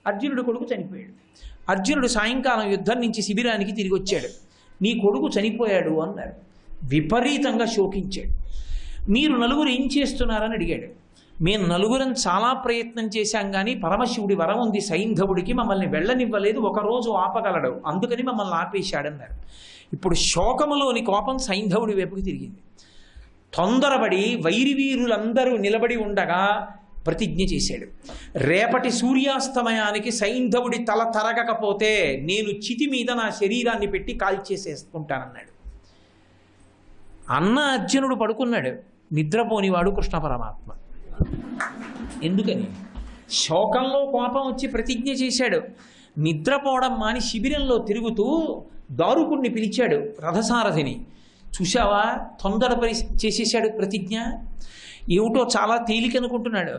అర్జునుడు కొడుకు చనిపోయాడు. అర్జునుడు సాయంకాలం యుద్ధం నుంచి శిబిరానికి తిరిగి వచ్చాడు. నీ కొడుకు చనిపోయాడు అన్నారు. విపరీతంగా శోకించాడు. మీరు నలుగురు ఏం చేస్తున్నారని అడిగాడు. మేము నలుగురం చాలా ప్రయత్నం చేశాం, కానీ పరమశివుడి వరం ఉంది సైంధవుడికి, మమ్మల్ని వెళ్ళనివ్వలేదు, ఒకరోజు ఆపగలడు, అందుకని మమ్మల్ని ఆపేశాడన్నారు. ఇప్పుడు శోకములోని కోపం సైంధవుడి వైపుకి తిరిగింది. తొందరపడి వైరివీరులందరూ నిలబడి ఉండగా ప్రతిజ్ఞ చేశాడు. రేపటి సూర్యాస్తమయానికి సైంధవుడి తల తరగకపోతే నేను చితి మీద నా శరీరాన్ని పెట్టి కాల్చేసేసుకుంటానన్నాడు. అన్న అర్జునుడు పడుకున్నాడు. నిద్రపోనివాడు కృష్ణ పరమాత్మ. ఎందుకని? శోకంలో కోపం వచ్చి ప్రతిజ్ఞ చేశాడు. నిద్రపోవడం మాని శిబిరంలో తిరుగుతూ దారుకుణ్ణి పిలిచాడు, రథసారథిని. చూశావా, తొందరపడి చేసేశాడు ప్రతిజ్ఞ. ఏమిటో చాలా తేలికనుకుంటున్నాడు.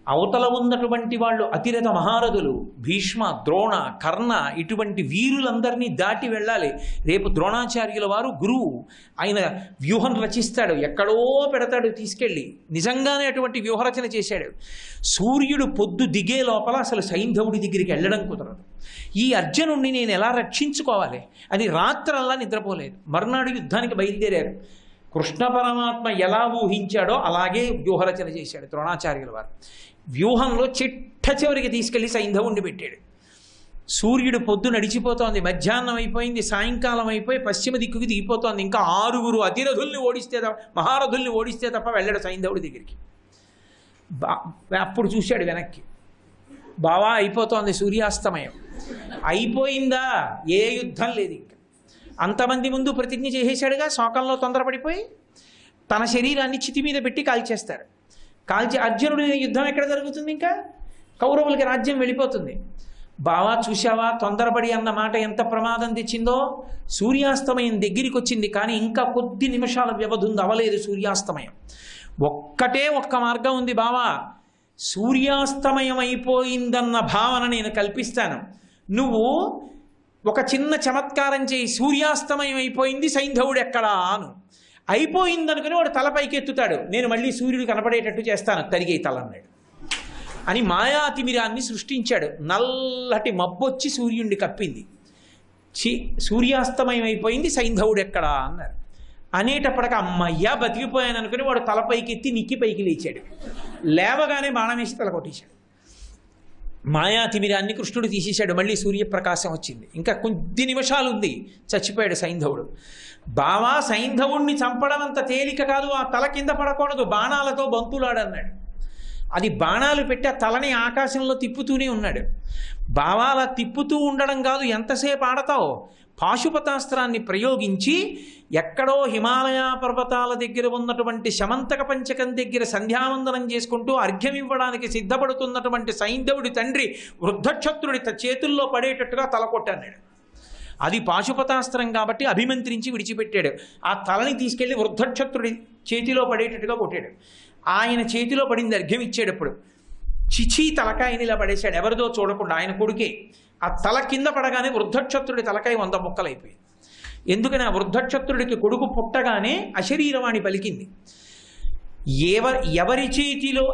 అవతల ఉన్నటువంటి వాళ్ళు అతిరథ మహారథులు, భీష్మ, ద్రోణ, కర్ణ, ఇటువంటి వీరులందరినీ దాటి వెళ్ళాలి. రేపు ద్రోణాచార్యుల వారు గురువు, ఆయన వ్యూహం రచిస్తాడు, ఎక్కడో పెడతాడు తీసుకెళ్ళి. నిజంగానే అటువంటి వ్యూహరచన చేశాడు. సూర్యుడు పొద్దు దిగే లోపల అసలు సైంధవుడి దగ్గరికి వెళ్ళడం కుదరదు. ఈ అర్జునుడిని నేను ఎలా రక్షించుకోవాలి అని రాత్రల్లా నిద్రపోలేదు. మర్నాడు యుద్ధానికి బయలుదేరారు. కృష్ణ పరమాత్మ ఎలా ఊహించాడో అలాగే వ్యూహరచన చేశాడు ద్రోణాచార్యుల వారు. వ్యూహంలో చిట్ట చివరికి తీసుకెళ్లి సైంధవుణ్ణి పెట్టాడు. సూర్యుడు పొద్దు నడిచిపోతోంది, మధ్యాహ్నం అయిపోయింది, సాయంకాలం అయిపోయి పశ్చిమ దిక్కుకి దిగిపోతోంది. ఇంకా 6 అతిరథుల్ని ఓడిస్తే మహారథుల్ని ఓడిస్తే తప్ప వెళ్ళాడు సైంధవుడి దగ్గరికి. అప్పుడు చూశాడు వెనక్కి. బావా, అయిపోతోంది సూర్యాస్తమయం. అయిపోయిందా? ఏ యుద్ధం లేదు ఇంకా. అంతమంది ముందు ప్రతిజ్ఞ చేసేశాడుగా. శోకంలో తొందరపడిపోయి తన శరీరాన్ని చితి మీద పెట్టి కాల్చేస్తాడు. అర్జునుడి యుద్ధం ఎక్కడ జరుగుతుంది? ఇంకా కౌరవులకి రాజ్యం వెళ్ళిపోతుంది. బావా, చూశావా, తొందరపడి అన్న మాట ఎంత ప్రమాదం తెచ్చిందో. సూర్యాస్తమయం దగ్గరికి వచ్చింది, కానీ ఇంకా కొద్ది నిమిషాల వ్యవధి ఉంది, అవలేదు సూర్యాస్తమయం. ఒక్క మార్గం ఉంది బావా. సూర్యాస్తమయం అయిపోయిందన్న భావన నేను కల్పిస్తాను. నువ్వు ఒక చిన్న చమత్కారం చేయి. సూర్యాస్తమయం అయిపోయింది, సైంధవుడు ఎక్కడా అను. అయిపోయిందనుకుని వాడు తలపైకి ఎత్తుతాడు. నేను మళ్ళీ సూర్యుడు కనపడేటట్టు చేస్తాను, తరిగే తల అన్నాడు అని మాయాతిమిరాన్ని సృష్టించాడు. నల్లటి మబ్బొచ్చి సూర్యుడిని కప్పింది. సూర్యాస్తమయం అయిపోయింది, సైంధవుడు ఎక్కడా అన్నారు. అనేటప్పటికి అమ్మయ్యా బతికిపోయాను అనుకుని వాడు తలపైకి ఎత్తి నిక్కి పైకి లేచాడు. లేవగానే బాణం వేసి తల కొట్టేశాడు. మాయాతిమిరాన్ని కృష్ణుడు తీసేశాడు. మళ్ళీ సూర్యప్రకాశం వచ్చింది. ఇంకా కొద్ది నిమిషాలు ఉంది, చచ్చిపోయాడు సైంధవుడు. బావా, సైంధవుణ్ణి చంపడం అంత తేలిక కాదు, ఆ తల కింద పడకూడదు, బాణాలతో బంతులాడన్నాడు. అది బాణాలు పెట్టి ఆ తలని ఆకాశంలో తిప్పుతూనే ఉన్నాడు. బావా, అలా తిప్పుతూ ఉండడం కాదు, ఎంతసేపు ఆడతావు? పాశుపతాస్త్రాన్ని ప్రయోగించి ఎక్కడో హిమాలయ పర్వతాల దగ్గర ఉన్నటువంటి శమంతక పంచకం దగ్గర సంధ్యావందనం చేసుకుంటూ అర్ఘ్యం ఇవ్వడానికి సిద్ధపడుతున్నటువంటి సైంధవుడి తండ్రి వృద్ధక్షత్రుడి చేతుల్లో పడేటట్టుగా తల కొట్టన్నాడు. అది పాశుపతాస్త్రం కాబట్టి అభిమంత్రించి విడిచిపెట్టాడు. ఆ తలని తీసుకెళ్లి వృద్ధక్షత్రుడి చేతిలో పడేటట్టుగా కొట్టాడు. ఆయన చేతిలో పడింది, అర్ఘ్యం ఇచ్చేటప్పుడు చిచి తలకాయని ఇలా పడేశాడు, ఎవరిదో చూడకుండా, ఆయన కొడుకే. ఆ తల కింద పడగానే వృద్ధక్షత్రుడి తలకాయ 100 ముక్కలైపోయింది. ఎందుకని? ఆ వృద్ధక్షత్రుడికి కొడుకు పుట్టగానే అశరీరవాణి పలికింది. ఎవరి చేతిలో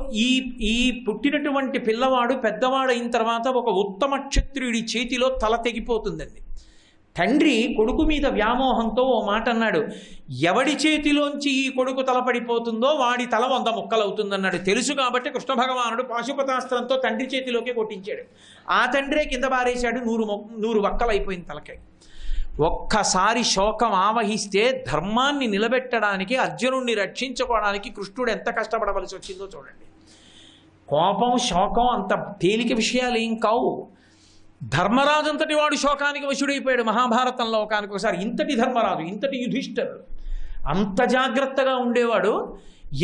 ఈ పుట్టినటువంటి పిల్లవాడు పెద్దవాడైన తర్వాత ఒక ఉత్తమ క్షత్రియుడి చేతిలో తల తెగిపోతుందండి. తండ్రి కొడుకు మీద వ్యామోహంతో ఓ మాట అన్నాడు, ఎవడి చేతిలోంచి ఈ కొడుకు తలపడిపోతుందో వాడి తల 100 ముక్కలవుతుందన్నాడు. తెలుసు కాబట్టి కృష్ణ భగవానుడు పాశుపతాస్త్రంతో తండ్రి చేతిలోకి కొట్టించాడు. ఆ తండ్రే కింద బారేశాడు, 100 వక్కలైపోయింది తలకాయ. ఒక్కసారి శోకం ఆవహిస్తే ధర్మాన్ని నిలబెట్టడానికి, అర్జునుడిని రక్షించుకోవడానికి కృష్ణుడు ఎంత కష్టపడవలసి వచ్చిందో చూడండి. కోపం, శోకం అంత తేలిక విషయాలు ఏం కావు. ధర్మరాజు అంతటి వాడు శోకానికి వశుడైపోయాడు మహాభారతంలో ఒకసారి. ఇంతటి ధర్మరాజు, ఇంతటి యుధిష్ఠిరుడు అంత జాగ్రత్తగా ఉండేవాడు,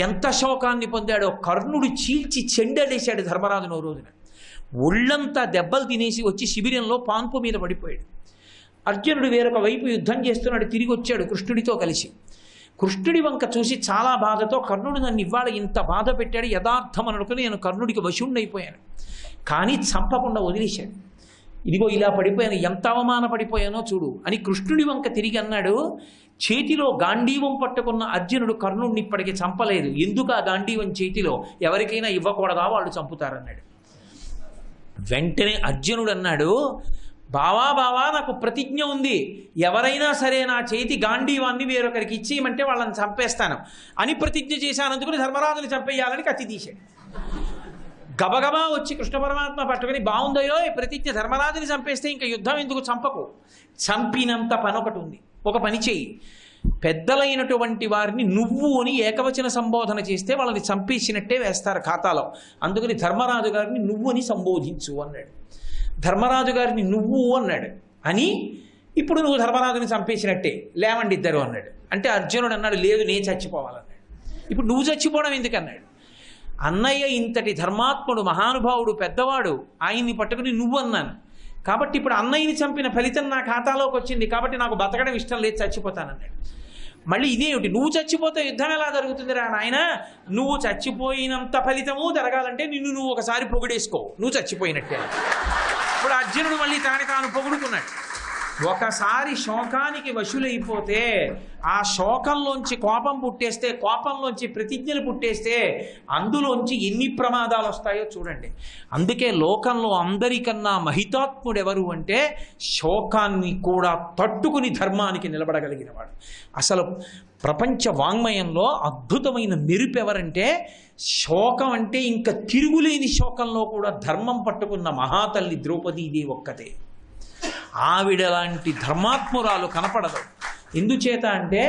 ఎంత శోకాన్ని పొందాడో. కర్ణుడు చీల్చి చెండలేశాడు ధర్మరాజును ఓ రోజున. ఒళ్ళంతా దెబ్బలు తినేసి వచ్చి శిబిరంలో పాన్పు మీద పడిపోయాడు. అర్జునుడు వేరొక వైపు యుద్ధం చేస్తున్నాడు, తిరిగి వచ్చాడు కృష్ణుడితో కలిసి. కృష్ణుడి వంక చూసి చాలా బాధతో, కర్ణుడు నన్ను ఇవాళ ఇంత బాధ పెట్టాడు, యథార్థం అనుకుని నేను కర్ణుడికి వశుణ్ణైపోయాను, కానీ చంపకుండా వదిలేశాడు. ఇదిగో ఇలా పడిపోయాను, ఎంత అవమాన పడిపోయానో చూడు అని కృష్ణుడి వంక తిరిగి అన్నాడు. చేతిలో గాంధీవం పట్టుకున్న అర్జునుడు కర్ణుడిని ఇప్పటికీ చంపలేదు. ఎందుకు ఆ గాంధీవం చేతిలో? ఎవరికైనా ఇవ్వకూడదా, వాళ్ళు చంపుతారన్నాడు. వెంటనే అర్జునుడు అన్నాడు, బావా బావా నాకు ప్రతిజ్ఞ ఉంది, ఎవరైనా సరే నా చేతి గాంధీవాన్ని వేరొకరికి ఇచ్చేయమంటే వాళ్ళని చంపేస్తాను అని ప్రతిజ్ఞ చేశానందుకుని ధర్మరాజుని చంపేయాలని కత్తి తీశాడు. గబగబా వచ్చి కృష్ణ పరమాత్మ పట్టుకుని, బాగుందయో ఈ ప్రతిజ్ఞ, ధర్మరాజుని చంపేస్తే ఇంకా యుద్ధం ఎందుకు, చంపకు, చంపినంత పని ఒకటి ఉంది, ఒక పని చెయ్యి, పెద్దలైనటువంటి వారిని నువ్వు అని ఏకవచన సంబోధన చేస్తే వాళ్ళని చంపేసినట్టే వేస్తారు ఖాతాలో, అందుకని ధర్మరాజు గారిని నువ్వు అని సంబోధించు అన్నాడు. ధర్మరాజు గారిని నువ్వు అన్నాడు అని, ఇప్పుడు నువ్వు ధర్మరాజుని చంపేసినట్టే, లేవండి ఇద్దరు అన్నాడు. అంటే అర్జునుడు అన్నాడు, లేదు నేను చచ్చిపోవాలన్నాడు. ఇప్పుడు నువ్వు చచ్చిపోవడం ఎందుకన్నాడు. అన్నయ్య ఇంతటి ధర్మాత్ముడు, మహానుభావుడు, పెద్దవాడు, ఆయన్ని పట్టుకుని నువ్వు అన్నాను కాబట్టి ఇప్పుడు అన్నయ్యని చంపిన ఫలితం నా ఖాతాలోకి వచ్చింది కాబట్టి నాకు బతకడం ఇష్టం లేదు, చచ్చిపోతానన్నాడు. మళ్ళీ ఇదేమిటి, నువ్వు చచ్చిపోతే యుద్ధం ఎలా జరుగుతుందిరా నాయన, నువ్వు చచ్చిపోయినంత ఫలితము జరగాలంటే నిన్ను నువ్వు ఒకసారి పొగిడేసుకో, నువ్వు చచ్చిపోయినట్టే. ఇప్పుడు అర్జునుడు మళ్ళీ తాను పొగుడుకున్నాడు. ఒకసారి శోకానికి వశులైపోతే, ఆ శోకంలోంచి కోపం పుట్టేస్తే, కోపంలోంచి ప్రతిజ్ఞలు పుట్టేస్తే అందులోంచి ఎన్ని ప్రమాదాలు వస్తాయో చూడండి. అందుకే లోకంలో అందరికన్నా మహితాత్ముడు ఎవరు అంటే శోకాన్ని కూడా తట్టుకుని ధర్మానికి నిలబడగలిగిన వాడు. అసలు ప్రపంచ వాంగ్మయంలో అద్భుతమైన మెరుపు ఎవరంటే, శోకం అంటే ఇంకా తిరుగులేని శోకంలో కూడా ధర్మం పట్టుకున్న మహాతల్లి ద్రౌపదీదేవి ఒక్కతే. ఆవిడ లాంటి ధర్మాత్మురాలు కనపడదు. ఎందుచేత అంటే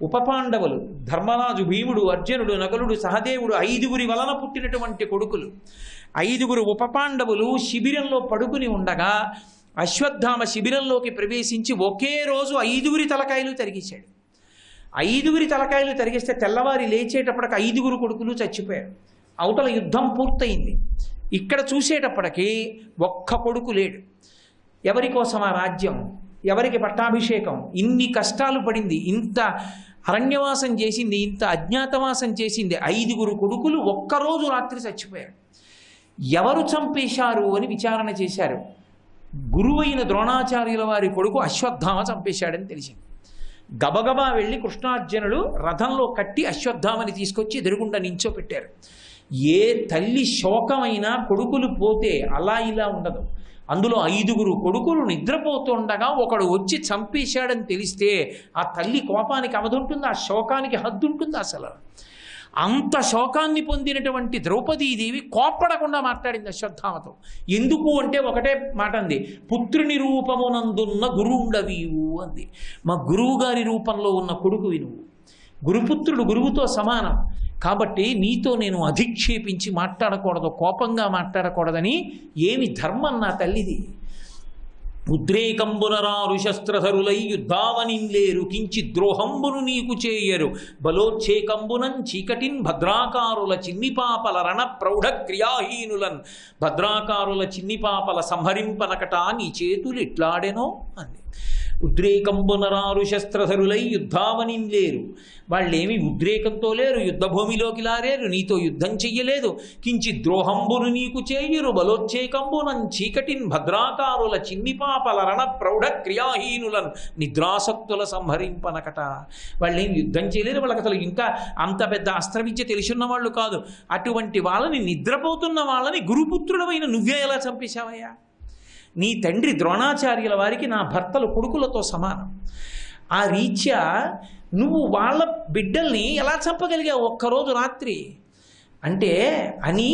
ఉపపాండవులు, ధర్మరాజు, భీముడు, అర్జునుడు, నకులుడు, సహదేవుడు, 5గురి వలన పుట్టినటువంటి కొడుకులు. 5గురు ఉపపాండవులు శిబిరంలో పడుకుని ఉండగా అశ్వత్థామ శిబిరంలోకి ప్రవేశించి ఒకే రోజు 5గురి తలకాయలు తరిగేశాడు. 5గురి తలకాయలు తరిగిస్తే తెల్లవారి లేచేటప్పటికి 5గురు కొడుకులు చచ్చిపోయారు. అవతల యుద్ధం పూర్తయింది. ఇక్కడ చూసేటప్పటికి ఒక్క కొడుకు లేడు. ఎవరి కోసం ఆ రాజ్యం, ఎవరికి పట్టాభిషేకం, ఇన్ని కష్టాలు పడింది, ఇంత అరణ్యవాసం చేసింది, ఇంత అజ్ఞాతవాసం చేసింది, 5గురు కొడుకులు ఒక్కరోజు రాత్రి చచ్చిపోయారు. ఎవరు చంపేశారు అని విచారణ చేశారు. గురువైన ద్రోణాచార్యుల వారి కొడుకు అశ్వత్థామ చంపేశాడని తెలిసింది. గబగబా వెళ్ళి కృష్ణార్జునులు రథంలో కట్టి అశ్వత్థామని తీసుకొచ్చి ఎదురుగుండా నించోపెట్టారు. ఏ తల్లి శోకమైనా కొడుకులు పోతే అలా ఇలా ఉండదు. అందులో 5గురు కొడుకులు నిద్రపోతుండగా ఒకడు వచ్చి చంపేశాడని తెలిస్తే ఆ తల్లి కోపానికి అవధుంటుంది, ఆ శోకానికి హద్దుంటుంది. అసలు అంత శోకాన్ని పొందినటువంటి ద్రౌపదీదేవి కోప్పడకుండా మాట్లాడింది అశ్వత్థామతో. ఎందుకు అంటే ఒకటే మాట అంది, పుత్రుని రూపమునందున్న గురువుండవీవు అంది. మా గురువు గారి రూపంలో ఉన్న కొడుకువి నువ్వు, గురుపుత్రుడు గురువుతో సమానం కాబట్టి నీతో నేను అధిక్షేపించి మాట్లాడకూడదు, కోపంగా మాట్లాడకూడదని. ఏమి ధర్మం నా తల్లిది. ఉద్రేకంబునరారు శస్త్రధరులై యుద్ధావనింలేరు, కించి ద్రోహంబును నీకు చేయరు, బలోచ్చేకంబునం చీకటిన్ భద్రాకారుల చిన్నిపాపల రణ ప్రౌఢ క్రియాహీనులన్, భద్రాకారుల చిన్నిపాపల సంహరింపనకట నీ చేతులు ఇట్లాడెనో అంది. ఉద్రేకంబునరారు శస్త్రధరులై యుద్ధావనింలేరు, వాళ్ళేమి ఉద్రేకంతో లేరు, యుద్ధభూమిలోకి లారేరు, నీతో యుద్ధం చెయ్యలేదు. కించి ద్రోహంబును నీకు చేయరు, బలోచ్చేకంబునం చీకటిన్ భద్రాకారుల చిన్నిపాపల రణ ప్రౌఢ క్రియాహీనులను నిద్రాసక్తుల సంహరింపనకట. వాళ్ళేం యుద్ధం చేయలేరు, వాళ్ళకి అసలు ఇంకా అంత పెద్ద అస్త్రవిద్య తెలిసిన వాళ్ళు కాదు. అటువంటి వాళ్ళని, నిద్రపోతున్న వాళ్ళని గురుపుత్రుడమైన నువ్వే ఎలా చంపేశావయ్యా? నీ తండ్రి ద్రోణాచార్యుల వారికి నా భర్తలు కొడుకులతో సమానం. ఆ రీత్యా నువ్వు వాళ్ళ బిడ్డల్ని ఎలా చంపగలిగావు ఒక్కరోజు రాత్రి అంటే అని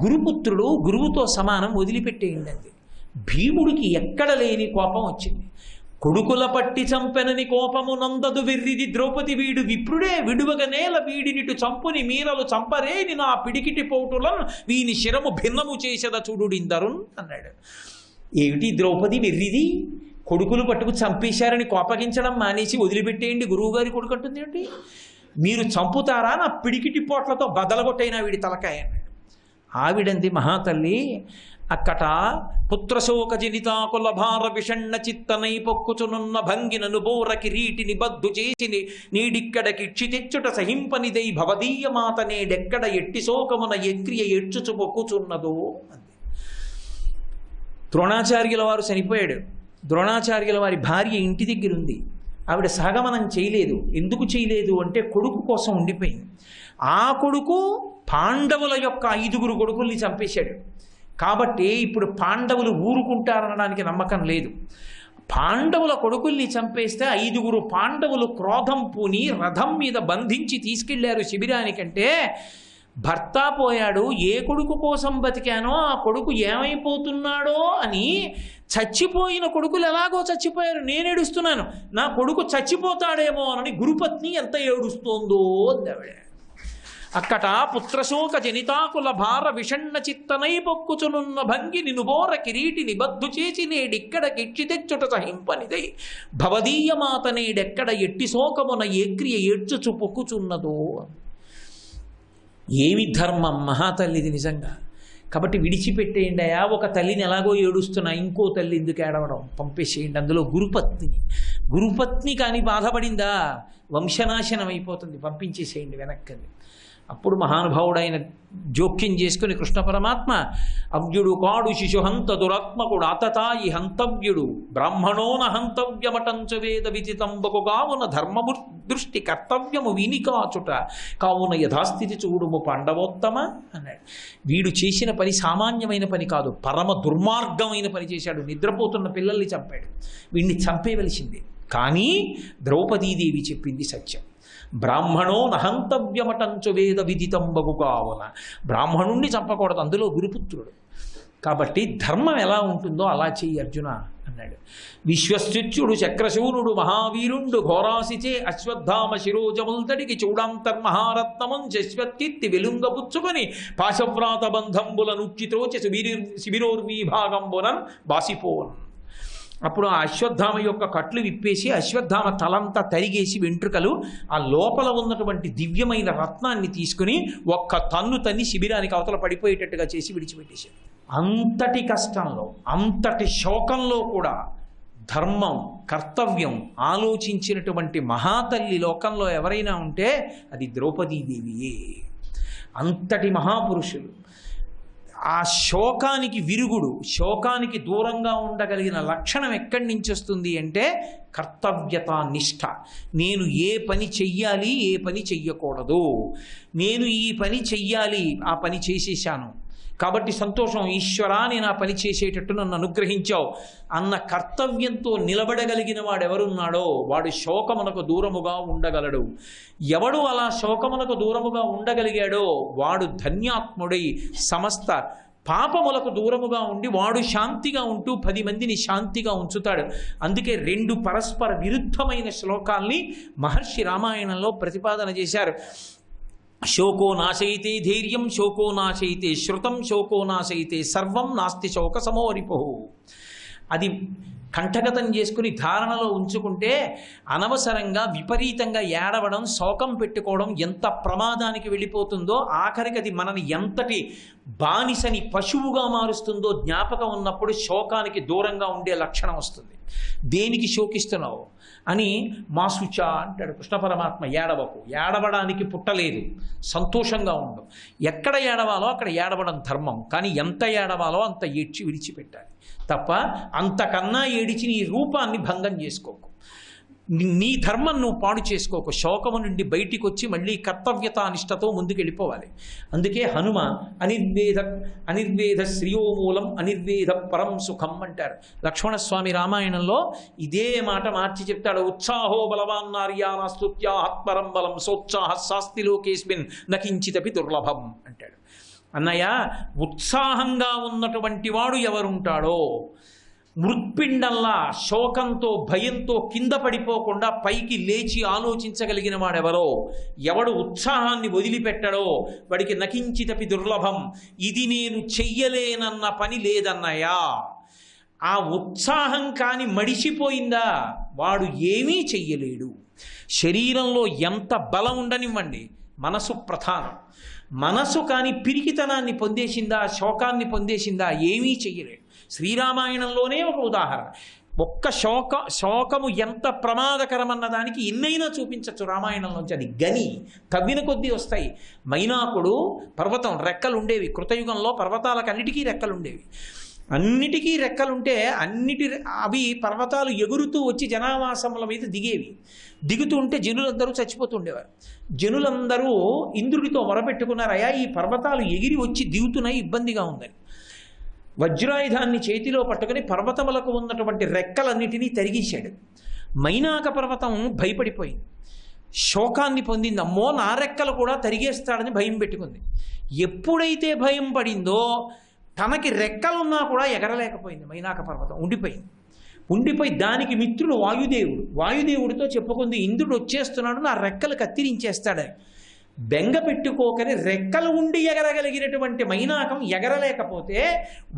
గురుపుత్రుడు గురువుతో సమానం వదిలిపెట్టేయండి అంది. భీముడికి ఎక్కడ లేని కోపం వచ్చింది. కొడుకుల పట్టి చంపెనని కోపము నందదు వెర్రిది ద్రౌపది, వీడు విప్రుడే విడువగ నేల వీడినిటు చంపుని మీరలు చంపరేని నా పిడికిటి పోటులను వీని శిరము భిన్నము చేసేద చూడుడిందరున్ అన్నాడు. ఏమిటి ద్రౌపది వెర్రిది, కొడుకులు పట్టుకు చంపేశారని కోపగించడం మానేసి వదిలిపెట్టేయండి గురువుగారి కొడుకు అంటుంది ఏంటి? మీరు చంపుతారా, నా పిడికిటి పోట్లతో బదలగొట్టైనా వీడి తలకాయ అన్నాడు. ఆవిడంది మహాతల్లి, అక్కట పుత్రశోక జనితాకుల భార విషణ్ణ చిత్తనై పొక్కుచునున్న భంగినను బోర కిరీటిని బద్దు చేసి నీడిక్కడకి క్షితెచ్చుట సహింపనిదై భవదీయ మాత నేడెక్కడ ఎట్టి శోకమున ఎక్రియ ఎడ్చుచు పొక్కుచున్నదో అంది. ద్రోణాచార్యుల వారు చనిపోయాడు. ద్రోణాచార్యుల వారి భార్య ఇంటి దగ్గర ఉంది. ఆవిడ సహగమనం చేయలేదు. ఎందుకు చేయలేదు అంటే కొడుకు కోసం ఉండిపోయింది. ఆ కొడుకు పాండవుల యొక్క 5గురు కొడుకుల్ని చంపేశాడు. కాబట్టి ఇప్పుడు పాండవులు ఊరుకుంటారనడానికి నమ్మకం లేదు. పాండవుల కొడుకుల్ని చంపేస్తే 5గురు పాండవులు క్రోధం పూని రథం మీద బంధించి తీసుకెళ్లారు శిబిరానికంటే, భర్త పోయాడు, ఏ కొడుకు కోసం బతికానో ఆ కొడుకు ఏమైపోతున్నాడో అని చచ్చిపోయిన కొడుకులు ఎలాగో చచ్చిపోయారు, నేను ఏడుస్తున్నాను, నా కొడుకు చచ్చిపోతాడేమో అని గురుపత్ని ఎంత ఏడుస్తోందో అందావిడ. అక్కట పుత్రశోక జనితాకుల భార విషణ్ణ చిత్తనై పొక్కుచునున్న భంగి నినుబోర కిరీటి నిబద్ధు చేసి నేడిక్కడ కిచ్చి తెచ్చుట సహింపనిదై భవదీయ మాత నేడెక్కడ ఎట్టి శోకమున ఏక్రియ ఏడ్చుచు పొక్కుచున్నదో. ఏమి ధర్మం మహాతల్లిది నిజంగా. కాబట్టి విడిచిపెట్టేయండి అయా, ఒక తల్లిని ఎలాగో ఏడుస్తున్నా ఇంకో తల్లి ఎందుకు ఏడవడం, పంపేసేయండి. అందులో గురుపత్ని కానీ బాధపడిందా వంశనాశనం అయిపోతుంది, పంపించేసేయండి వెనక్కని. అప్పుడు మహానుభావుడైన జోక్యం చేసుకుని కృష్ణ పరమాత్మ, అవ్యుడు కాడు శిశుహంత దురాత్మకుడు ఆతతాయి హంతవ్యుడు బ్రాహ్మణోన హంతవ్యమటంచు వేద విదితంబకు కావున ధర్మము దృష్టి కర్తవ్యము వీనికాచుట కావున యథాస్థితి చూడుము పాండవోత్తమ అన్నాడు. వీడు చేసిన పని సామాన్యమైన పని కాదు, పరమ దుర్మార్గమైన పని చేశాడు. నిద్రపోతున్న పిల్లల్ని చంపాడు, వీడిని చంపేవలసిందే. కానీ ద్రౌపదీదేవి చెప్పింది సత్యం. బ్రాహ్మణో నహంతవ్యమటంచు వేద విదితంబగు కావున, బ్రాహ్మణుణ్ణి చంపకూడదు, అందులో గురుపుత్రుడు. కాబట్టి ధర్మం ఎలా ఉంటుందో అలా చెయ్యి అర్జున అన్నాడు. విశ్వస్తుత్యుడు చక్రశూనుడు మహావీరుండు ఘోరాసిచే అశ్వత్థామ శిరోజముల్తడికి చూడాంతర్మహారత్నమం శశ్వత్కీర్తి వెలుంగపుచ్చుకొని పాశవ్రాత బంధంబుల నుచ్చిత్రోచి శిబిరోర్వీభాగంబునన్ బాసిపోన్. అప్పుడు ఆ అశ్వత్థామ యొక్క కట్లు విప్పేసి అశ్వత్థామ తలంతా తరిగేసి వెంట్రుకలు ఆ లోపల ఉన్నటువంటి దివ్యమైన రత్నాన్ని తీసుకుని ఒక్క తన్ను తన్ని శిబిరానికి అవతల పడిపోయేటట్టుగా చేసి విడిచిపెట్టేశాడు. అంతటి కష్టంలో, అంతటి శోకంలో కూడా ధర్మం, కర్తవ్యం ఆలోచించినటువంటి మహాతల్లి లోకంలో ఎవరైనా ఉంటే అది ద్రౌపదీదేవియే. అంతటి మహాపురుషులు. ఆ శోకానికి విరుగుడు, శోకానికి దూరంగా ఉండగలిగిన లక్షణం ఎక్కడి నుంచి వస్తుంది అంటే కర్తవ్యత నిష్ఠ. నేను ఏ పని చెయ్యాలి, ఏ పని చెయ్యకూడదు, నేను ఈ పని చెయ్యాలి, ఆ పని చేసేసాను కాబట్టి సంతోషం, ఈశ్వరా నేను ఆ పని చేసేటట్టు నన్ను అనుగ్రహించావు అన్న కర్తవ్యంతో నిలబడగలిగిన వాడు ఎవరున్నాడో వాడు శోకమునకు దూరముగా ఉండగలడు. ఎవడు అలా శోకమునకు దూరముగా ఉండగలిగాడో వాడు ధన్యాత్ముడై సమస్త పాపములకు దూరముగా ఉండి వాడు శాంతిగా ఉంటూ 10 మందిని శాంతిగా ఉంచుతాడు. అందుకే 2 పరస్పర విరుద్ధమైన శ్లోకాల్ని మహర్షి రామాయణంలో ప్రతిపాదన చేశారు. శోకో నాశయితే ధైర్యం, శోకో నాశయితే శృతం, శోకో నాశయితే సర్వం, నాస్తి శోక సమోరిపు. అది కంఠగతం చేసుకుని ధారణలో ఉంచుకుంటే అనవసరంగా విపరీతంగా ఏడవడం, శోకం పెట్టుకోవడం ఎంత ప్రమాదానికి వెళ్ళిపోతుందో, ఆఖరికి అది మనని ఎంతటి బానిసని పశువుగా మారుస్తుందో జ్ఞాపకం ఉన్నప్పుడు శోకానికి దూరంగా ఉండే లక్షణం వస్తుంది. దేనికి శోకిస్తున్నావు అని మాసుచ అంటాడు కృష్ణ పరమాత్మ. ఏడవకు, ఏడవడానికి పుట్టలేదు, సంతోషంగా ఉండు. ఎక్కడ ఏడవాలో అక్కడ ఏడవడం ధర్మం, కానీ ఎంత ఏడవాలో అంత ఏడ్చి విడిచిపెట్టాలి తప్ప అంతకన్నా ఏడిచి నీ రూపాన్ని భంగం చేసుకోకు, నీ ధర్మం నువ్వు పాడు చేసుకోకు. శోకము నుండి బయటికి వచ్చి మళ్ళీ కర్తవ్యతానిష్టతో ముందుకు వెళ్ళిపోవాలి. అందుకే హనుమ అనిర్వేద శ్రియోమూలం అనిర్వేద పరం సుఖం అంటారు. లక్ష్మణస్వామి రామాయణంలో ఇదే మాట మార్చి చెప్తాడు. ఉత్సాహో బలవాన్ నార్యానాస్తుత్యాహత్పరం బలం సోత్సాహ శాస్తి లోకేస్మిన్ నకించితపి దుర్లభం అంటాడు. అన్నయ్య, ఉత్సాహంగా ఉన్నటువంటి వాడు ఎవరుంటాడో, మృత్పిండల్లా శోకంతో భయంతో కింద పడిపోకుండా పైకి లేచి ఆలోచించగలిగిన వాడెవరో, ఎవడు ఉత్సాహాన్ని వదిలిపెట్టడో వాడికి నకించితపి దుర్లభం. ఇది నేను చెయ్యలేనన్న పని లేదన్నయ్యా. ఆ ఉత్సాహం కాని మడిసిపోయిందా వాడు ఏమీ చెయ్యలేడు. శరీరంలో ఎంత బలం ఉండనివ్వండి, మనసు ప్రధానం. మనసు కాని పిరికితనాన్ని పొందేసిందా, శోకాన్ని పొందేసిందా, ఏమీ చెయ్యలేడు. శ్రీరామాయణంలోనే ఒక ఉదాహరణ. ఒక్క శోకము ఎంత ప్రమాదకరమన్న దానికి ఎన్నైనా చూపించవచ్చు రామాయణంలోంచి. అది గని తవ్విన కొద్దీ వస్తాయి. మైనాకుడు పర్వతం, రెక్కలు ఉండేవి. కృతయుగంలో పర్వతాలకు అన్నిటికీ రెక్కలు ఉండేవి. అన్నిటికీ రెక్కలుంటే అవి పర్వతాలు ఎగురుతూ వచ్చి జనావాసముల మీద దిగేవి. దిగుతూ ఉంటే జనులందరూ చచ్చిపోతుండేవారు. జనులందరూ ఇంద్రుడితో మొరపెట్టుకున్నారు, అయ్యా ఈ పర్వతాలు ఎగిరి వచ్చి దిగుతున్నాయి, ఇబ్బందిగా ఉందని. వజ్రాయుధాన్ని చేతిలో పట్టుకుని పర్వతములకు ఉన్నటువంటి రెక్కలన్నిటినీ తరిగేశాడు. మైనాక పర్వతం భయపడిపోయింది, శోకాన్ని పొందింది. అమ్మో, నా రెక్కలు కూడా తరిగేస్తాడని భయం పెట్టుకుంది. ఎప్పుడైతే భయం పడిందో తనకి రెక్కలున్నా కూడా ఎగరలేకపోయింది. మైనాక పర్వతం ఉండిపోయి దానికి మిత్రుడు వాయుదేవుడితో చెప్పుకుంది, ఇంద్రుడు వచ్చేస్తున్నాడు, నా రెక్కలు కత్తిరించేస్తాడని. బెంగ పెట్టుకోకని రెక్కలు ఉండి ఎగరగలిగినటువంటి మైనాకం ఎగరలేకపోతే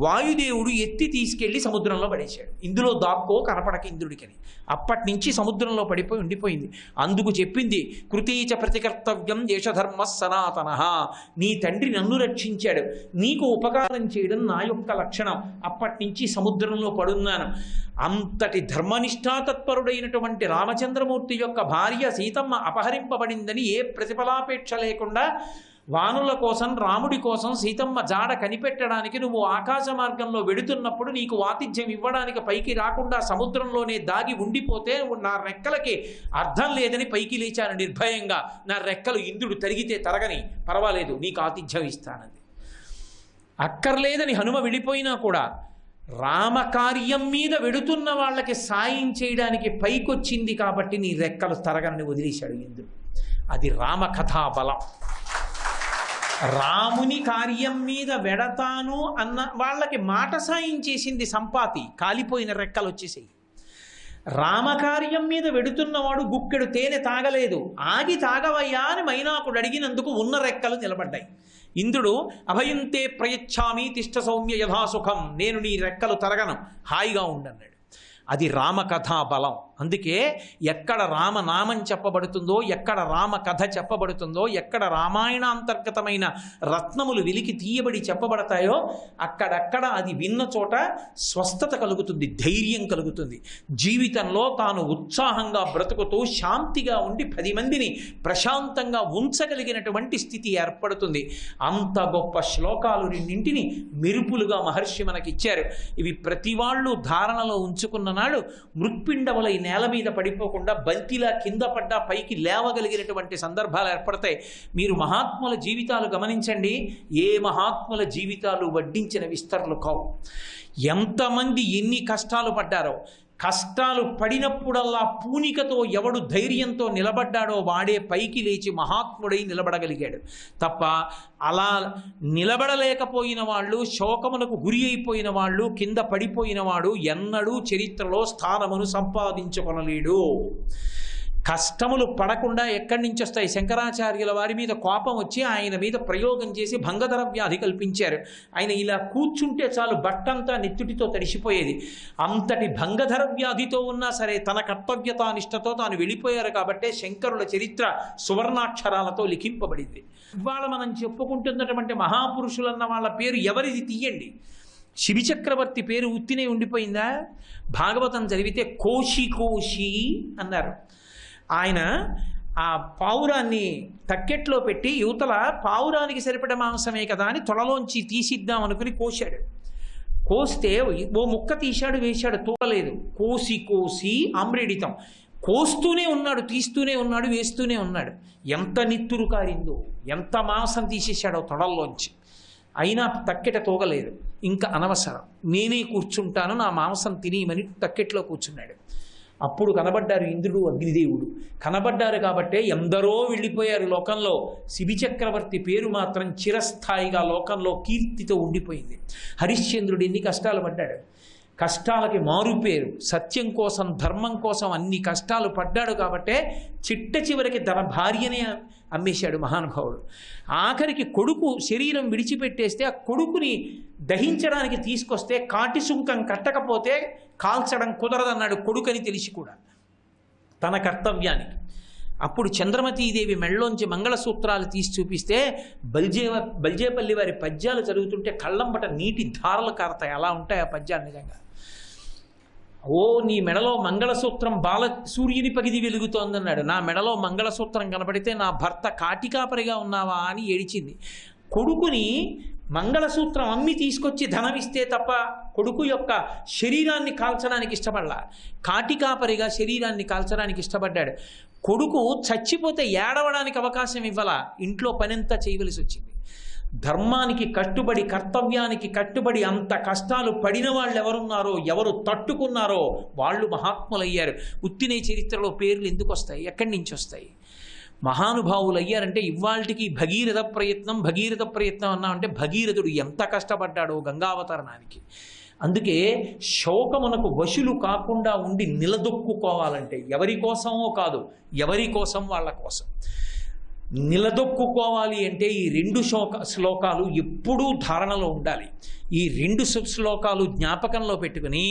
వాయుదేవుడు ఎత్తి తీసుకెళ్లి సముద్రంలో పడేశాడు. ఇందులో దాక్కో కనపడక ఇంద్రుడికని. అప్పటి నుంచి సముద్రంలో పడిపోయి ఉండిపోయింది. అందుకు చెప్పింది, కృతీచ ప్రతికర్తవ్యం దేశధర్మ సనాతన. నీ తండ్రి నన్ను రక్షించాడు, నీకు ఉపకారం చేయడం నా యొక్క లక్షణం. అప్పటి నుంచి సముద్రంలో పడున్నాను. అంతటి ధర్మనిష్ఠాతత్పరుడైనటువంటి రామచంద్రమూర్తి యొక్క భార్య సీతమ్మ అపహరింపబడిందని ఏ ప్రతిఫలాపేక్ష లేకుండా వానుల కోసం, రాముడి కోసం సీతమ్మ జాడ కనిపెట్టడానికి నువ్వు ఆకాశ మార్గంలో వెడుతున్నప్పుడు నీకు ఆతిథ్యం ఇవ్వడానికి పైకి రాకుండా సముద్రంలోనే దాగి ఉండిపోతే నా రెక్కలకి అర్థం లేదని పైకి లేచాను నిర్భయంగా. నా రెక్కలు ఇంద్రుడు తరిగితే తరగని, పర్వాలేదు, నీకు ఆతిథ్యం ఇస్తానని. అక్కర్లేదని హనుమ వెళ్ళిపోయినా కూడా రామకార్యం మీద వెడుతున్న వాళ్ళకి సాయం చేయడానికి పైకొచ్చింది కాబట్టి నీ రెక్కలు తరగనని వదిలేశాడు ఇంద్రుడు. అది రామకథా బలం. రాముని కార్యం మీద వెడతాను అన్న వాళ్ళకి మాట సాయం చేసింది సంపాతి, కాలిపోయిన రెక్కలు వచ్చేసాయి. రామకార్యం మీద వెడుతున్నవాడు గుక్కెడు తేనె తాగలేదు, ఆగి తాగవయ్యా అని మైనాకుడు అడిగినందుకు ఉన్న రెక్కలు నిలబడ్డాయి. ఇంద్రుడు అభయంతే ప్రయచ్ఛామి తిష్ట సౌమ్య యథాసుఖం, నేను నీ రెక్కలు తరగను, హాయిగా ఉండన్నాడు. అది రామకథా బలం. అందుకే ఎక్కడ రామనామం చెప్పబడుతుందో, ఎక్కడ రామ కథ చెప్పబడుతుందో, ఎక్కడ రామాయణాంతర్గతమైన రత్నములు వెలికి తీయబడి చెప్పబడతాయో అక్కడక్కడ అది విన్న చోట స్వస్థత కలుగుతుంది, ధైర్యం కలుగుతుంది. జీవితంలో తాను ఉత్సాహంగా బ్రతుకుతూ శాంతిగా ఉండి 10 మందిని ప్రశాంతంగా ఉంచగలిగినటువంటి స్థితి ఏర్పడుతుంది. అంత గొప్ప శ్లోకాలు రెండింటిని మెరుపులుగా మహర్షి మనకిచ్చారు. ఇవి ప్రతి వాళ్ళు ధారణలో ఉంచుకున్న నాడు మృత్పిండములై నేల మీద పడిపోకుండా బంతిలా కింద పడ్డా పైకి లేవగలిగినటువంటి సందర్భాలు ఏర్పడతాయి. మీరు మహాత్ముల జీవితాలు గమనించండి, ఏ మహాత్ముల జీవితాలు వడ్డించిన విస్తరలు కావు. ఎంతమంది ఎన్ని కష్టాలు పడ్డారో, కష్టాలు పడినప్పుడల్లా పూనికతో ఎవడు ధైర్యంతో నిలబడ్డాడో వాడే పైకి లేచి మహాత్ముడై నిలబడగలిగాడు తప్ప అలా నిలబడలేకపోయిన వాళ్ళు, శోకములకు గురి అయిపోయిన వాళ్ళు, కింద పడిపోయిన వాడు ఎన్నడూ చరిత్రలో స్థానమును సంపాదించుకొనలేడు. కష్టములు పడకుండా ఎక్కడి నుంచి వస్తాయి? శంకరాచార్యుల వారి మీద కోపం వచ్చి ఆయన మీద ప్రయోగం చేసి భంగధర వ్యాధి కల్పించారు. ఆయన ఇలా కూర్చుంటే చాలు బట్టంతా నెత్తుటితో తడిసిపోయేది. అంతటి భంగధర వ్యాధితో ఉన్నా సరే తన కర్తవ్యతానిష్టతో తాను వెళ్ళిపోయారు కాబట్టే శంకరుల చరిత్ర సువర్ణాక్షరాలతో లిఖింపబడింది. ఇవాళ మనం చెప్పుకుంటున్నటువంటి మహాపురుషులన్న వాళ్ళ పేరు ఎవరిది తీయండి. శిబిచక్రవర్తి పేరు ఉత్తినే ఉండిపోయిందా? భాగవతం చదివితే కోశి కోశి అన్నారు. ఆయన ఆ పావురాన్ని తక్కెట్లో పెట్టి యువతల పావురానికి సరిపడ మాంసమే కదా అని తొడలోంచి తీసిద్దాం అనుకుని కోశాడు. కోస్తే ఓ ముక్క తీశాడు, వేశాడు, తూడలేదు. కోసి కోసి ఆమ్రేడితం. కోస్తూనే ఉన్నాడు, తీస్తూనే ఉన్నాడు, వేస్తూనే ఉన్నాడు. ఎంత నిత్తురు కారిందో, ఎంత మాంసం తీసేశాడో తొడల్లోంచి. అయినా తక్కెట తూగలేదు. ఇంకా అనవసరం, నేనే కూర్చుంటాను, నా మాంసం తినేయమని తక్కెట్లో కూర్చున్నాడు. అప్పుడు కనబడ్డారు ఇంద్రుడు, అగ్నిదేవుడు. కనబడ్డారు కాబట్టే ఎందరో వెళ్ళిపోయారు లోకంలో. శిబిచక్రవర్తి పేరు మాత్రం చిరస్థాయిగా లోకంలో కీర్తితో ఉండిపోయింది. హరిశ్చంద్రుడు ఎన్ని కష్టాలు పడ్డాడు, కష్టాలకి మారు పేరు. సత్యం కోసం, ధర్మం కోసం అన్ని కష్టాలు పడ్డాడు కాబట్టే చిట్ట చివరికి తన భార్యనే అమ్మేశాడు మహానుభావుడు. ఆఖరికి కొడుకు శరీరం విడిచిపెట్టేస్తే ఆ కొడుకుని దహించడానికి తీసుకొస్తే కాటి సుంకం కట్టకపోతే కాల్చడం కుదరదన్నాడు కొడుకని తెలిసి కూడా తన కర్తవ్యానికి. అప్పుడు చంద్రమతీదేవి మెళ్ళలోంచి మంగళసూత్రాలు తీసి చూపిస్తే బల్జేపల్లి వారి పద్యాలు చదువుతుంటే కళ్ళంబట నీటి ధారలు కారతాయి. అలా ఉంటాయి ఆ పద్యాలు నిజంగా. ఓ నీ మెడలో మంగళసూత్రం బాల సూర్యుని పగిది వెలుగుతోందన్నాడు. నా మెడలో మంగళసూత్రం కనపడితే నా భర్త కాటికాపరిగా ఉన్నావా అని ఏడిచింది. కొడుకుని మంగళసూత్రం అమ్మి తీసుకొచ్చి ధనం ఇస్తే తప్ప కొడుకు యొక్క శరీరాన్ని కాల్చడానికి ఇష్టపడలా. కాటికాపరిగా శరీరాన్ని కాల్చడానికి ఇష్టపడ్డాడు. కొడుకు చచ్చిపోతే ఏడవడానికి అవకాశం ఇవ్వాల, ఇంట్లో పనంతా చేయవలసి వచ్చింది. ధర్మానికి కట్టుబడి, కర్తవ్యానికి కట్టుబడి అంత కష్టాలు పడిన వాళ్ళు ఎవరున్నారో, ఎవరు తట్టుకున్నారో వాళ్ళు మహాత్ములయ్యారు. ఉత్తినే చరిత్రలో పేర్లు ఎందుకు వస్తాయి? ఎక్కడి నుంచి వస్తాయి? మహానుభావులు అయ్యారంటే ఇవాళకి భగీరథ ప్రయత్నం అన్నామంటే భగీరథుడు ఎంత కష్టపడ్డాడో గంగావతరణానికి. అందుకే శోకమునకు వశులు కాకుండా ఉండి నిలదొక్కుకోవాలంటే ఎవరి కోసమో కాదు, ఎవరి కోసం వాళ్ళ కోసం నిలదొక్కుకోవాలి అంటే ఈ 2 శ్లోకాలు ఎప్పుడూ ధారణలో ఉండాలి. ఈ 2 శ్లోకాలు జ్ఞాపకంలో పెట్టుకుని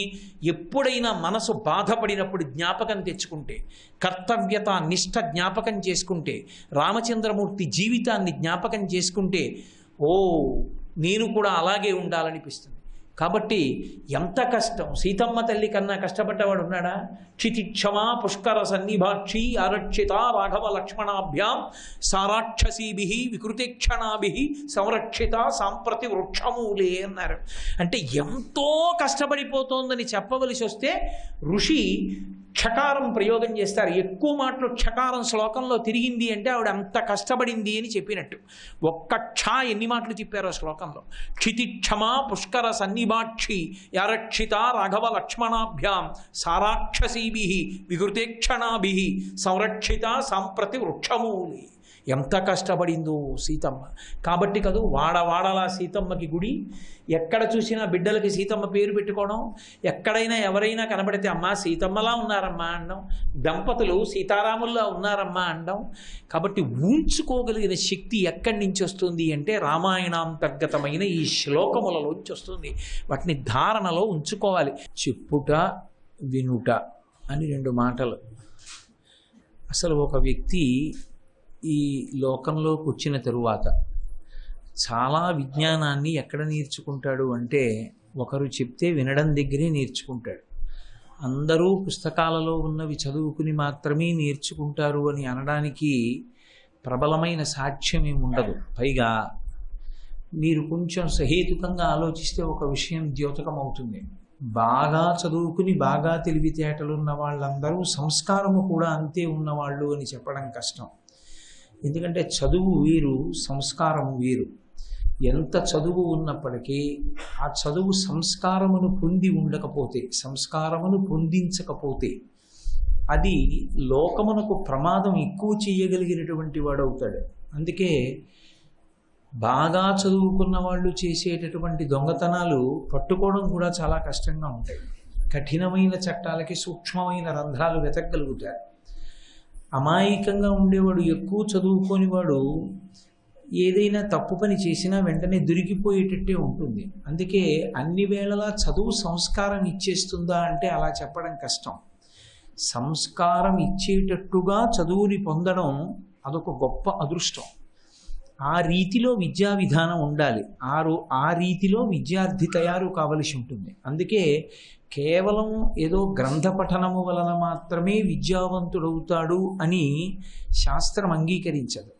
ఎప్పుడైనా మనసు బాధపడినప్పుడు జ్ఞాపకం తెచ్చుకుంటే, కర్తవ్యత నిష్ఠ జ్ఞాపకం చేసుకుంటే, రామచంద్రమూర్తి జీవితాన్ని జ్ఞాపకం చేసుకుంటే నేను కూడా అలాగే ఉండాలనిపిస్తుంది. కాబట్టి ఎంత కష్టం! సీతమ్మ తల్లి కన్నా కష్టపడ్డవాడు ఉన్నాడా? క్షితిక్షమా పుష్కర సన్నిభాక్షి ఆరక్షిత రాఘవ లక్ష్మణాభ్యాం సారాక్షసీభి వికృతిక్షణాభి సంరక్షిత సాంప్రతి వృక్షమూలే అన్నారు. అంటే ఎంతో కష్టపడిపోతోందని చెప్పవలసి వస్తే ఋషి క్షకారం ప్రయోగం చేస్తారు. ఎక్కువ మాటలు క్షకారం శ్లోకంలో తిరిగింది అంటే ఆవిడ అంత కష్టపడింది అని చెప్పినట్టు. ఒక్క ఎన్ని మాటలు చెప్పారో శ్లోకంలో. క్షితిక్షమా పుష్కర సన్నిభాక్షి యారక్షిత రాఘవ లక్ష్మణాభ్యాం సారాక్షసీభి వికృతేక్షణాభి సంరక్షిత సాంప్రతి వృక్షమూలి. ఎంత కష్టపడిందో సీతమ్మ. కాబట్టి కదూ వాడవాడలా సీతమ్మకి గుడి. ఎక్కడ చూసినా బిడ్డలకి సీతమ్మ పేరు పెట్టుకోవడం, ఎక్కడైనా ఎవరైనా కనబడితే అమ్మా సీతమ్మలా ఉన్నారమ్మా అనడం, దంపతులు సీతారాముల్లా ఉన్నారమ్మా అనడం. కాబట్టి ఉంచుకోగలిగిన శక్తి ఎక్కడి నుంచి వస్తుంది అంటే రామాయణాంతర్గతమైన ఈ శ్లోకములలోంచి వస్తుంది. వాటిని ధారణలో ఉంచుకోవాలి. చెప్పుట వినుట అని 2 మాటలు. అసలు ఒక వ్యక్తి ఈ లోకంలోకి వచ్చిన తరువాత చాలా విజ్ఞానాన్ని ఎక్కడ నేర్చుకుంటాడు అంటే ఒకరు చెప్తే వినడం దగ్గరే నేర్చుకుంటాడు. అందరూ పుస్తకాలలో ఉన్నవి చదువుకుని మాత్రమే నేర్చుకుంటారు అని అనడానికి ప్రబలమైన సాక్ష్యం ఏమి ఉండదు. పైగా మీరు కొంచెం సహేతుకంగా ఆలోచిస్తే ఒక విషయం ద్యోతకం అవుతుంది. బాగా చదువుకుని బాగా తెలివితేటలున్న వాళ్ళందరూ సంస్కారము కూడా అంతే ఉన్నవాళ్ళు అని చెప్పడం కష్టం. ఎందుకంటే చదువు వీరు, సంస్కారము వీరు. ఎంత చదువు ఉన్నప్పటికీ ఆ చదువు సంస్కారమును పొంది ఉండకపోతే, సంస్కారమును పొందించకపోతే అది లోకమునకు ప్రమాదం ఎక్కువ చేయగలిగినటువంటి వాడు అవుతాడు. అందుకే బాగా చదువుకున్న వాళ్ళు చేసేటటువంటి దొంగతనాలు పట్టుకోవడం కూడా చాలా కష్టంగా ఉంటాయి. కఠినమైన చట్టాలకి సూక్ష్మమైన రంధ్రాలు వెతకగలుగుతారు. అమాయకంగా ఉండేవాడు, ఎక్కువ చదువుకొని వాడు ఏదైనా తప్పు పని చేసినా వెంటనే దొరికిపోయేటట్టే ఉంటుంది. అందుకే అన్ని వేళలా చదువు సంస్కారం ఇచ్చేస్తుందా అంటే అలా చెప్పడం కష్టం. సంస్కారం ఇచ్చేటట్టుగా చదువుని పొందడం అదొక గొప్ప అదృష్టం. ఆ రీతిలో విద్యా విధానం ఉండాలి. ఆ రీతిలో విద్యార్థి తయారు కావలసి ఉంటుంది. అందుకే కేవలం ఏదో గ్రంథ పఠనము వలన మాత్రమే విద్యావంతుడవుతాడు అని శాస్త్రం అంగీకరించదు.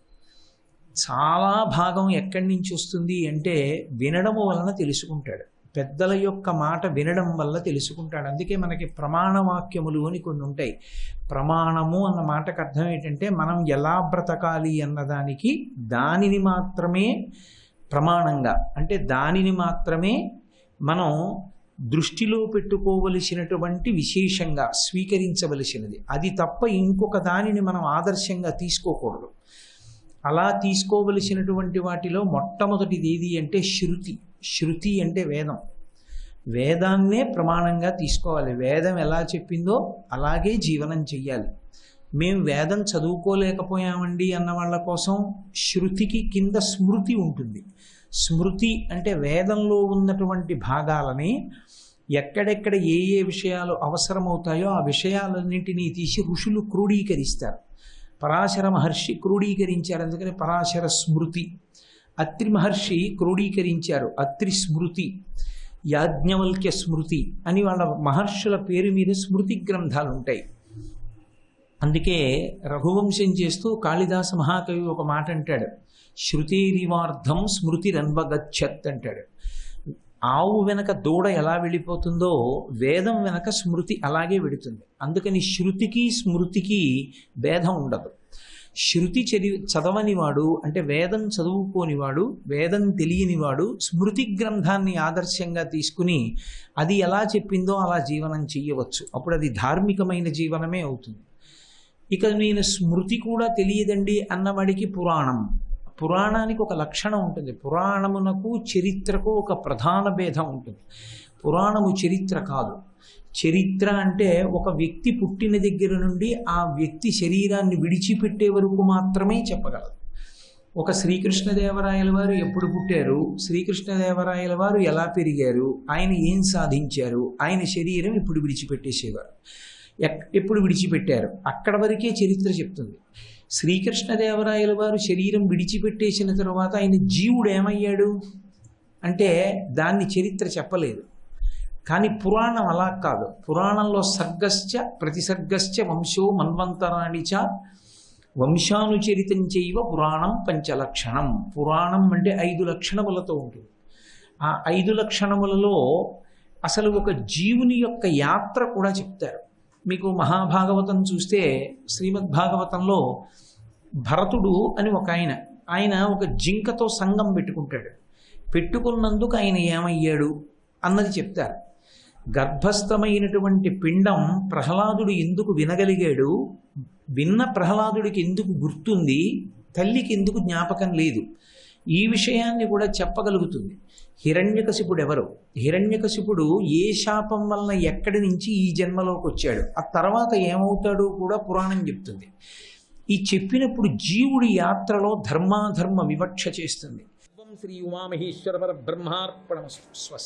చాలా భాగం ఎక్కడి నుంచి వస్తుంది అంటే వినడము వలన తెలుసుకుంటాడు. పెద్దల యొక్క మాట వినడం వల్ల తెలుసుకుంటాడు. అందుకే మనకి ప్రమాణవాక్యములు అని కొన్ని ఉంటాయి. ప్రమాణము అన్న మాటకు అర్థం ఏంటంటే మనం ఎలా బ్రతకాలి అన్నదానికి దానిని మాత్రమే ప్రమాణంగా, అంటే దానిని మాత్రమే మనం దృష్టిలో పెట్టుకోవలసినటువంటి విశేషంగా స్వీకరించవలసినది. అది తప్ప ఇంకొక దానిని మనం ఆదర్శంగా తీసుకోకూడదు. అలా తీసుకోవలసినటువంటి వాటిలో మొట్టమొదటిది ఏది అంటే శృతి. శృతి అంటే వేదం. వేదాన్నే ప్రమాణంగా తీసుకోవాలి. వేదం ఎలా చెప్పిందో అలాగే జీవనం చెయ్యాలి. మేము వేదం చదువుకోలేకపోయామండి అన్న వాళ్ళ కోసం శృతికి కింద స్మృతి ఉంటుంది. స్మృతి అంటే వేదంలో ఉన్నటువంటి భాగాలని ఎక్కడెక్కడ ఏ ఏ విషయాలు అవసరమవుతాయో ఆ విషయాలన్నింటినీ తీసి ఋషులు క్రోడీకరిస్తారు. పరాశర మహర్షి క్రోడీకరించారు, అందుకని పరాశర స్మృతి. అత్రి మహర్షి క్రోడీకరించారు, అత్రి స్మృతి. యాజ్ఞవల్క్య స్మృతి అని వాళ్ళ మహర్షుల పేరు మీద స్మృతి గ్రంథాలు ఉంటాయి. అందుకే రఘువంశం చేస్తూ కాళిదాస మహాకవి ఒక మాట అంటాడు, శృతిరివార్థం స్మృతిరన్వగచ్చత్ అంటాడు. ఆవు వెనక దూడ ఎలా వెళ్ళిపోతుందో వేదం వెనక స్మృతి అలాగే వెళుతుంది. అందుకని శృతికి స్మృతికి భేదం ఉండదు. శృతి చదవనివాడు అంటే వేదం చదువుకోనివాడు, వేదం తెలియనివాడు స్మృతి గ్రంథాన్ని ఆదర్శంగా తీసుకుని అది ఎలా చెప్పిందో అలా జీవనం చెయ్యవచ్చు. అప్పుడు అది ధార్మికమైన జీవనమే అవుతుంది. ఇక నేను స్మృతి కూడా తెలియదండి అన్నవాడికి పురాణానికి ఒక లక్షణం ఉంటుంది. పురాణమునకు చరిత్రకు ఒక ప్రధాన భేదం ఉంటుంది. పురాణము చరిత్ర కాదు. చరిత్ర అంటే ఒక వ్యక్తి పుట్టిన దగ్గర నుండి ఆ వ్యక్తి శరీరాన్ని విడిచిపెట్టే వరకు మాత్రమే చెప్పగలదు. ఒక శ్రీకృష్ణదేవరాయల వారు ఎప్పుడు పుట్టారు, శ్రీకృష్ణదేవరాయల వారు ఎలా పెరిగారు, ఆయన ఏం సాధించారు, ఆయన శరీరం ఎప్పుడు విడిచిపెట్టేసేవారు, ఎప్పుడు విడిచిపెట్టారు, అక్కడ వరకే చరిత్ర చెప్తుంది. శ్రీకృష్ణదేవరాయల వారు శరీరం విడిచిపెట్టేసిన తర్వాత ఆయన జీవుడు ఏమయ్యాడు అంటే దాన్ని చరిత్ర చెప్పలేదు. కానీ పురాణం అలా కాదు. పురాణంలో సర్గశ్చ ప్రతిసర్గశ్చ వంశో మన్వంతరాణి చ వంశానుచరితం చైవ పురాణం పంచలక్షణం. పురాణం అంటే 5 లక్షణములతో ఉంటుంది. ఆ 5 లక్షణములలో అసలు ఒక జీవుని యొక్క యాత్ర కూడా చెప్తారు. మీకు మహాభాగవతం చూస్తే శ్రీమద్భాగవతంలో భరతుడు అని ఒక ఆయన ఒక జింకతో సంగం పెట్టుకున్నందుకు ఆయన ఏమయ్యాడు అన్నది చెప్తారు. గర్భస్థమైనటువంటి పిండం ప్రహ్లాదుడు ఎందుకు వినగలిగాడు, విన్న ప్రహ్లాదుడికి ఎందుకు గుర్తుంది, తల్లికి ఎందుకు జ్ఞాపకం లేదు, ఈ విషయాన్ని కూడా చెప్పగలుగుతుంది. హిరణ్యకశిపుడు ఎవరు, హిరణ్యకశిపుడు ఏ శాపం వలన ఎక్కడి నుంచి ఈ జన్మలోకి వచ్చాడు, ఆ తర్వాత ఏమవుతాడో కూడా పురాణం చెప్తుంది. ఈ చెప్పినప్పుడు జీవుడి యాత్రలో ధర్మాధర్మ వివక్ష చేస్తుంది. శ్రీ ఉమామహేశ్వర పరబ్రహ్మార్పణమస్తు. స్వస్తి.